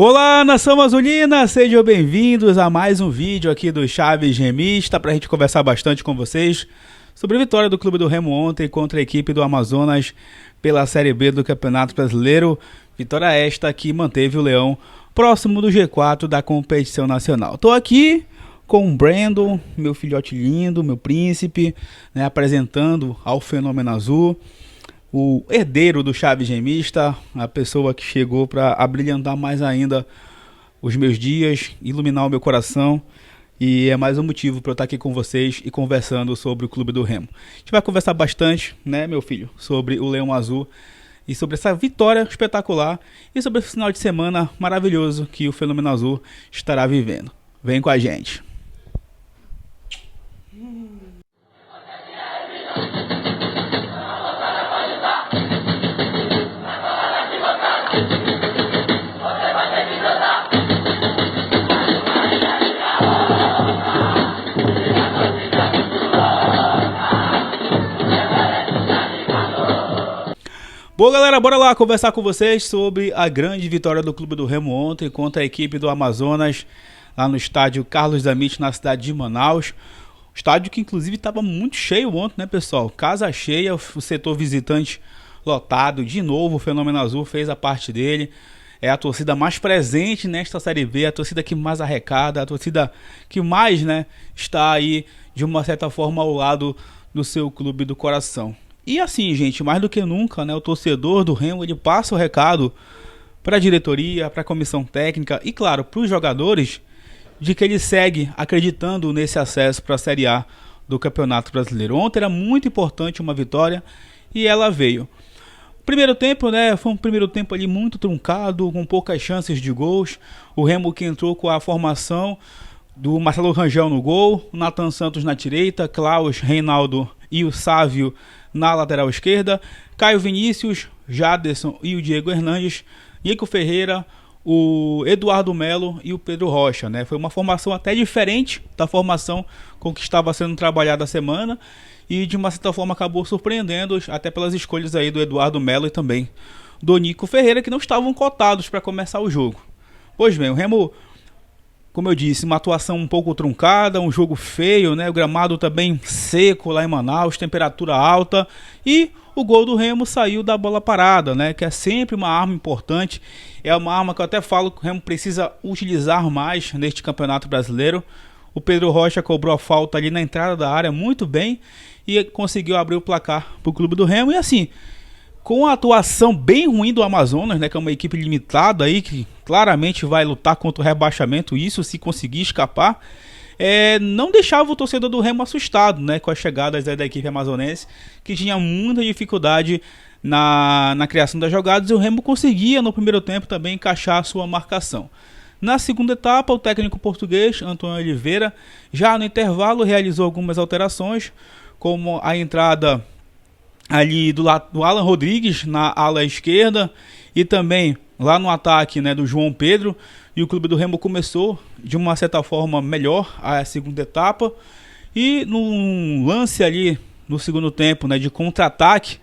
Olá, nação amazonina, sejam bem-vindos a mais um vídeo aqui do Chaves Remista para a gente conversar bastante com vocês sobre a vitória do Clube do Remo ontem contra a equipe do Amazonas pela Série B do Campeonato Brasileiro. Vitória esta que manteve o Leão próximo do G4 da competição nacional. Estou aqui com o Brandon, meu filhote lindo, meu príncipe, né, apresentando ao Fenômeno Azul, o herdeiro do Chaves Remista, a pessoa que chegou para abrilhantar mais ainda os meus dias, iluminar o meu coração, e é mais um motivo para eu estar aqui com vocês e conversando sobre o Clube do Remo. A gente vai conversar bastante, né, meu filho, sobre o Leão Azul e sobre essa vitória espetacular e sobre esse final de semana maravilhoso que o Fenômeno Azul estará vivendo. Vem com a gente. Bom, galera, bora lá conversar com vocês sobre a grande vitória do Clube do Remo ontem contra a equipe do Amazonas, lá no estádio Carlos Damit, na cidade de Manaus. Estádio que inclusive estava muito cheio ontem, né, pessoal? Casa cheia, o setor visitante lotado. De novo, o Fenômeno Azul fez a parte dele. É a torcida mais presente nesta Série B, a torcida que mais arrecada, a torcida que mais, né, está aí, de uma certa forma, ao lado do seu clube do coração. E assim, gente, mais do que nunca, né, o torcedor do Remo, ele passa o recado para a diretoria, para a comissão técnica e, claro, para os jogadores, de que ele segue acreditando nesse acesso para a Série A do Campeonato Brasileiro. Ontem era muito importante uma vitória e ela veio. Primeiro tempo, né, foi um primeiro tempo ali muito truncado, com poucas chances de gols. O Remo que entrou com a formação do Marcelo Rangel no gol, o Nathan Santos na direita, Klaus, Reinaldo e o Sávio na lateral esquerda, Caio Vinícius, Jaderson e o Diego Hernandes, Nico Ferreira, o Eduardo Melo e o Pedro Rocha, né? Foi uma formação até diferente da formação com que estava sendo trabalhada a semana e de uma certa forma acabou surpreendendo até pelas escolhas aí do Eduardo Melo e também do Nico Ferreira, que não estavam cotados para começar o jogo. Pois bem, o Remo, como eu disse, uma atuação um pouco truncada, um jogo feio, né? O gramado também seco lá em Manaus, temperatura alta, e o gol do Remo saiu da bola parada, né? Que é sempre uma arma importante, é uma arma que eu até falo que o Remo precisa utilizar mais neste Campeonato Brasileiro. O Pedro Rocha cobrou a falta ali na entrada da área muito bem e conseguiu abrir o placar para o Clube do Remo. E assim, com a atuação bem ruim do Amazonas, né, que é uma equipe limitada aí, que claramente vai lutar contra o rebaixamento, isso se conseguir escapar, não deixava o torcedor do Remo assustado, né, com as chegadas da equipe amazonense, que tinha muita dificuldade na criação das jogadas, e o Remo conseguia no primeiro tempo também encaixar a sua marcação. Na segunda etapa, o técnico português, Antônio Oliveira, já no intervalo realizou algumas alterações, como a entrada ali do Alan Rodrigues na ala esquerda e também lá no ataque, né, do João Pedro, e o Clube do Remo começou de uma certa forma melhor a segunda etapa, e num lance ali no segundo tempo, né, de contra-ataque,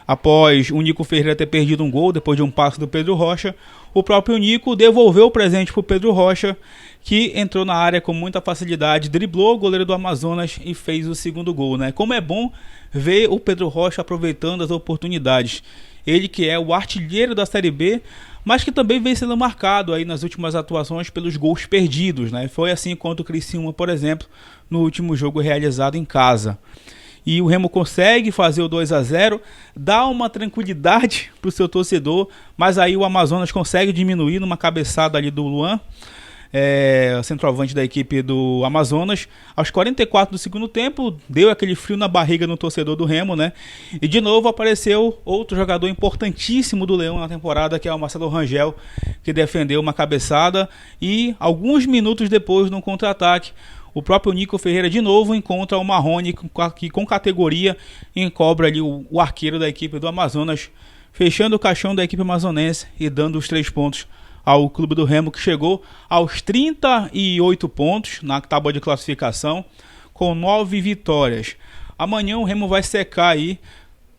após o Nico Ferreira ter perdido um gol depois de um passe do Pedro Rocha, o próprio Nico devolveu o presente para o Pedro Rocha, que entrou na área com muita facilidade, driblou o goleiro do Amazonas e fez o segundo gol, né? Como é bom ver o Pedro Rocha aproveitando as oportunidades. Ele que é o artilheiro da Série B, mas que também vem sendo marcado aí nas últimas atuações pelos gols perdidos, né? Foi assim contra o Criciúma, por exemplo, no último jogo realizado em casa. E o Remo consegue fazer o 2-0, dá uma tranquilidade para o seu torcedor, mas aí o Amazonas consegue diminuir numa cabeçada ali do Luan, centroavante da equipe do Amazonas. Aos 44 do segundo tempo, deu aquele frio na barriga no torcedor do Remo, né? E de novo apareceu outro jogador importantíssimo do Leão na temporada, que é o Marcelo Rangel, que defendeu uma cabeçada e alguns minutos depois, no contra-ataque, o próprio Nico Ferreira de novo encontra o Marrone, que com categoria encobra ali o arqueiro da equipe do Amazonas, fechando o caixão da equipe amazonense e dando os 3 pontos ao Clube do Remo, que chegou aos 38 pontos na tábua de classificação, com 9 vitórias. Amanhã o Remo vai secar aí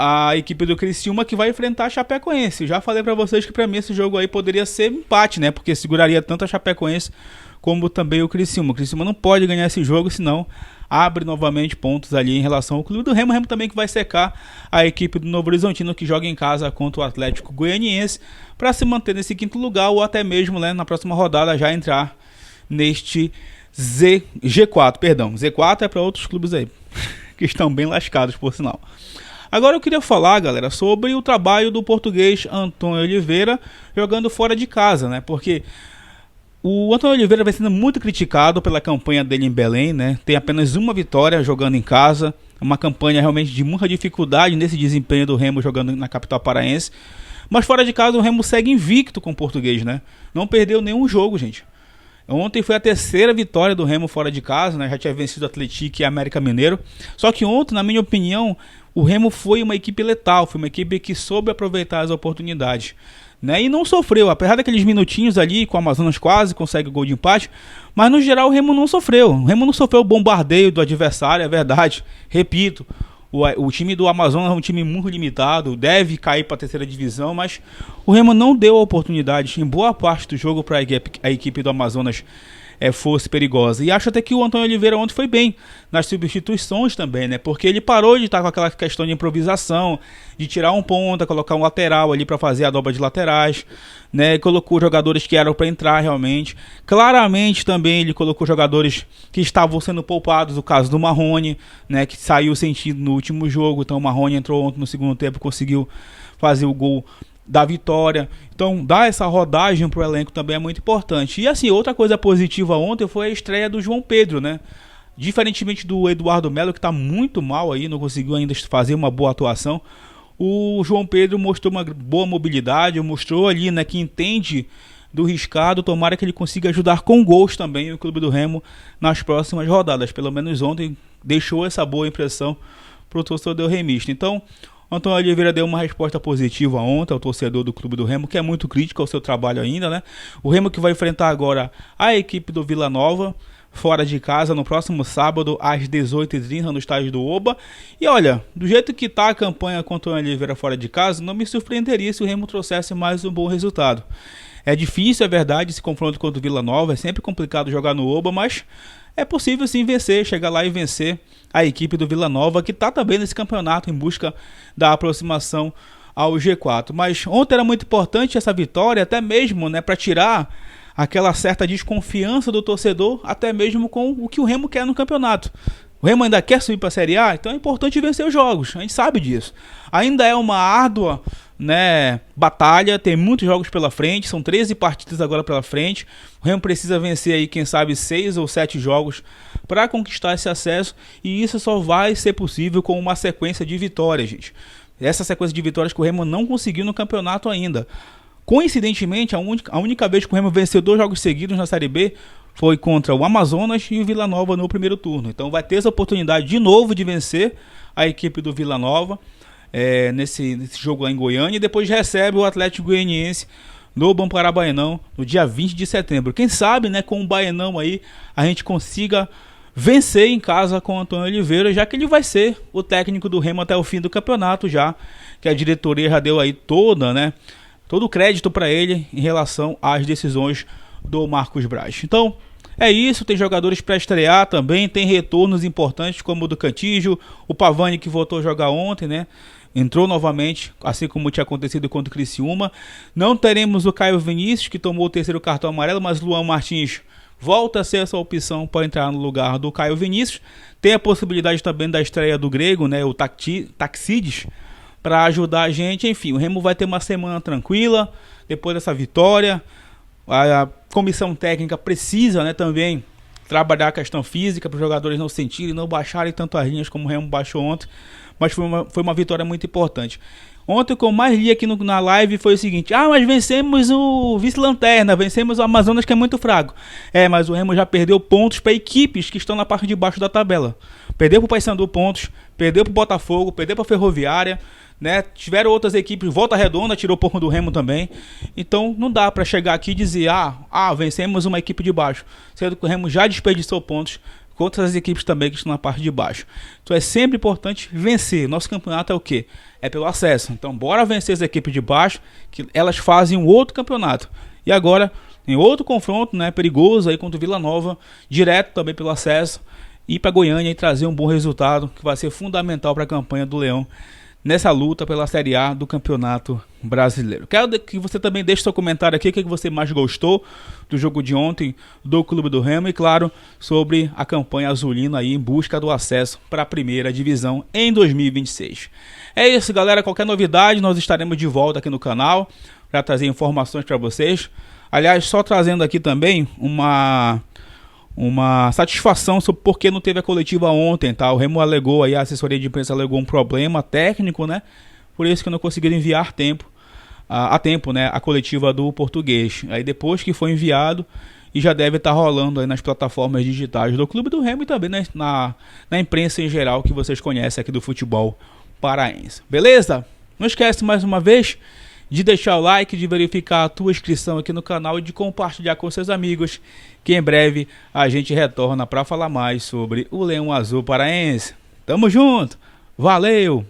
a equipe do Criciúma, que vai enfrentar a Chapecoense. Já falei pra vocês que pra mim esse jogo aí poderia ser empate, né? Porque seguraria tanto a Chapecoense como também o Criciúma. O Criciúma não pode ganhar esse jogo, senão abre novamente pontos ali em relação ao clube do Remo. O Remo também que vai secar a equipe do Novo Horizontino, que joga em casa contra o Atlético Goianiense, para se manter nesse quinto lugar, ou até mesmo, né, na próxima rodada já entrar neste G4, perdão. Z4 é para outros clubes aí, que estão bem lascados, por sinal. Agora eu queria falar, galera, sobre o trabalho do português Antônio Oliveira jogando fora de casa, né? Porque o Antônio Oliveira vem sendo muito criticado pela campanha dele em Belém, né? Tem apenas uma vitória jogando em casa, uma campanha realmente de muita dificuldade nesse desempenho do Remo jogando na capital paraense. Mas fora de casa o Remo segue invicto com o português, né? Não perdeu nenhum jogo, gente. Ontem foi a terceira vitória do Remo fora de casa, né? Já tinha vencido o Atlético e América Mineiro. Só que ontem, na minha opinião, o Remo foi uma equipe letal, foi uma equipe que soube aproveitar as oportunidades, né? E não sofreu, apesar daqueles minutinhos ali, com o Amazonas quase consegue o gol de empate, mas no geral o Remo não sofreu. O Remo não sofreu o bombardeio do adversário, é verdade. Repito, o time do Amazonas é um time muito limitado, deve cair para a terceira divisão, mas o Remo não deu a oportunidade em boa parte do jogo para a equipe do Amazonas fosse perigosa. E acho até que o Antônio Oliveira ontem foi bem nas substituições também, né? Porque ele parou de estar com aquela questão de improvisação, de tirar um ponta, colocar um lateral ali para fazer a dobra de laterais, né? Colocou jogadores que eram para entrar realmente. Claramente também ele colocou jogadores que estavam sendo poupados, o caso do Marrone, né? Que saiu sentido no último jogo. Então o Marrone entrou ontem no segundo tempo, conseguiu fazer o gol da vitória. Então dar essa rodagem pro elenco também é muito importante. E assim, outra coisa positiva ontem foi a estreia do João Pedro, né? Diferentemente do Eduardo Melo, que tá muito mal aí, não conseguiu ainda fazer uma boa atuação, o João Pedro mostrou uma boa mobilidade, mostrou ali, né, que entende do riscado. Tomara que ele consiga ajudar com gols também o clube do Remo nas próximas rodadas. Pelo menos ontem deixou essa boa impressão pro torcedor remista. Então Antônio Oliveira deu uma resposta positiva ontem ao torcedor do clube do Remo, que é muito crítico ao seu trabalho ainda, né? O Remo que vai enfrentar agora a equipe do Vila Nova, fora de casa, no próximo sábado, às 18h30, no estádio do Oba. E olha, do jeito que tá a campanha com o Antônio Oliveira fora de casa, não me surpreenderia se o Remo trouxesse mais um bom resultado. É difícil, é verdade, esse confronto contra o Vila Nova, é sempre complicado jogar no Oba, mas é possível sim vencer, chegar lá e vencer a equipe do Vila Nova, que está também nesse campeonato em busca da aproximação ao G4. Mas ontem era muito importante essa vitória, até mesmo, né, para tirar aquela certa desconfiança do torcedor, até mesmo com o que o Remo quer no campeonato. O Remo ainda quer subir para a Série A, então é importante vencer os jogos, a gente sabe disso. Ainda é uma árdua, né, batalha, tem muitos jogos pela frente, são 13 partidas agora pela frente. O Remo precisa vencer aí, quem sabe, 6 ou 7 jogos para conquistar esse acesso, e isso só vai ser possível com uma sequência de vitórias, gente. Essa sequência de vitórias que o Remo não conseguiu no campeonato ainda. Coincidentemente, a única vez que o Remo venceu 2 jogos seguidos na Série B foi contra o Amazonas e o Vila Nova no primeiro turno. Então vai ter essa oportunidade de novo de vencer a equipe do Vila Nova nesse jogo lá em Goiânia, e depois recebe o Atlético Goianiense no Bom Parabaenão no dia 20 de setembro. Quem sabe, né, com o Baenão aí a gente consiga vencer em casa com o Antônio Oliveira, já que ele vai ser o técnico do Remo até o fim do campeonato, já que a diretoria já deu aí todo o crédito para ele em relação às decisões do Marcos Braz. Então é isso, tem jogadores para estrear também, tem retornos importantes como o do Cantígio, o Pavani que voltou a jogar ontem, né? Entrou novamente, assim como tinha acontecido contra o Criciúma. Não teremos o Caio Vinícius, que tomou o terceiro cartão amarelo, mas Luan Martins volta a ser essa opção para entrar no lugar do Caio Vinícius. Tem a possibilidade também da estreia do grego, né, o Taxides, para ajudar a gente. Enfim, o Remo vai ter uma semana tranquila depois dessa vitória. A comissão técnica precisa, né, também trabalhar a questão física para os jogadores não sentirem, não baixarem tanto as linhas como o Remo baixou ontem. Mas foi uma vitória muito importante. Ontem o que eu mais li aqui na live foi o seguinte: mas vencemos o vice-lanterna, vencemos o Amazonas, que é muito fraco. Mas o Remo já perdeu pontos para equipes que estão na parte de baixo da tabela. Perdeu para o Paysandu pontos, perdeu para o Botafogo, perdeu para a Ferroviária, né? Tiveram outras equipes, Volta Redonda tirou pouco do Remo também. Então não dá para chegar aqui e dizer, vencemos uma equipe de baixo, sendo que o Remo já desperdiçou pontos contra as equipes também que estão na parte de baixo. Então é sempre importante vencer. Nosso campeonato é o quê? É pelo acesso. Então bora vencer as equipes de baixo, que elas fazem um outro campeonato. E agora, em outro confronto, né, perigoso aí contra o Vila Nova, direto também pelo acesso, ir para Goiânia e trazer um bom resultado, que vai ser fundamental para a campanha do Leão nessa luta pela Série A do Campeonato Brasileiro. Quero que você também deixe seu comentário aqui, o que você mais gostou do jogo de ontem do Clube do Remo e, claro, sobre a campanha azulina aí em busca do acesso para a primeira divisão em 2026. É isso, galera. Qualquer novidade, nós estaremos de volta aqui no canal para trazer informações para vocês. Aliás, só trazendo aqui também uma satisfação sobre por que não teve a coletiva ontem, tá? O Remo alegou aí, a assessoria de imprensa alegou um problema técnico, né? Por isso que não conseguiram enviar a tempo, né? A coletiva do Português. Aí depois que foi enviado, e já deve estar rolando aí nas plataformas digitais do Clube do Remo e também, né, na imprensa em geral que vocês conhecem aqui do futebol paraense. Beleza? Não esquece mais uma vez de deixar o like, de verificar a tua inscrição aqui no canal e de compartilhar com seus amigos, que em breve a gente retorna para falar mais sobre o Leão Azul Paraense. Tamo junto, valeu!